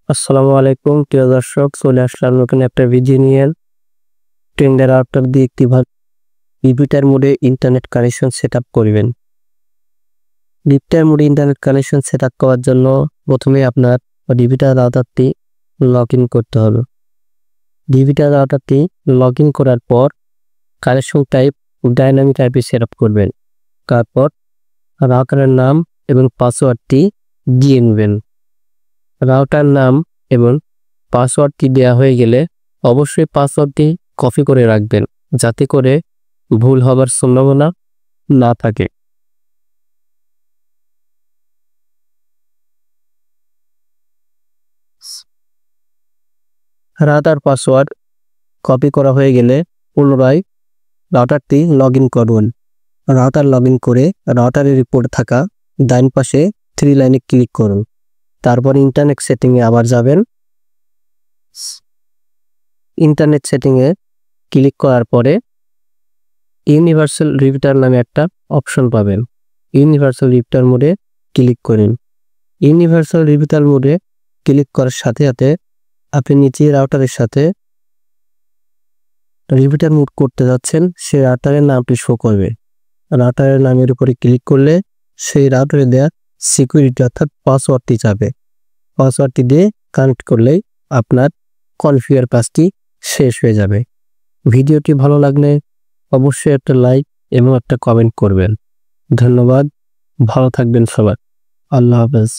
আসসালামু আলাইকুম প্রিয় দর্শক, চলে আসলাম নতুন একটা ভিডিও নিয়ে। টেন্ডার রাউটার দিয়ে কিভাবে রিপিটার মোডে ইন্টারনেট কানেকশন সেটআপ করবেন। রিপিটার মোডে ইন্টারনেট কানেকশন সেটআপ করার জন্য প্রথমে আপনার রিপিটার রাউটারটি লগইন করতে হবে। রিপিটার রাউটারটি লগইন করার পর connection type dynamic IP setup করবেন। তারপর রাউটারের নাম এবং পাসওয়ার্ডটি দিয়ে নেবেন। রাউটার নাম এবং পাসওয়ার্ডটি দেওয়া হয়ে গেলে অবশ্যই পাসওয়ার্ডটি কপি করে রাখবেন, যাতে করে ভুল হবার সম্ভাবনা না থাকে। রাউটার পাসওয়ার্ড কপি করা হয়ে গেলে পুনরায় রাউটারটি লগইন করুন। রাউটার লগইন করে রাউটারের রিপোর্ট থাকা ডান পাশে 3 লাইনে ক্লিক করুন। তারপর ইন্টারনেট সেটিংয়ে আবার যাবেন। ইন্টারনেট সেটিংয়ে ক্লিক করার পরে ইউনিভার্সাল রিপিটার নামে একটা অপশন পাবেন। ইউনিভার্সাল রিপিটার মোডে ক্লিক করুন। ইউনিভার্সাল রিপিটার মোডে ক্লিক করার সাথে সাথে আপনি নিচে রাউটারের সাথে রিপিটার মোড করতে যাচ্ছেন সেই রাউটারের নামটি শো করবে। রাউটারের নামের উপরে ক্লিক করলে সেই রাউটারে দেওয়া সিকিউরিটি অর্থাৎ পাসওয়ার্ডটি যাবে। পাসওয়ার্ডটি দিয়ে কানেক্ট করলেই আপনার কনফিগার কাজটি শেষ হয়ে যাবে। ভিডিওটি ভালো লাগলে অবশ্যই একটা লাইক এবং একটা কমেন্ট করবেন। ধন্যবাদ, ভালো থাকবেন সবাই। আল্লাহ হাফেজ।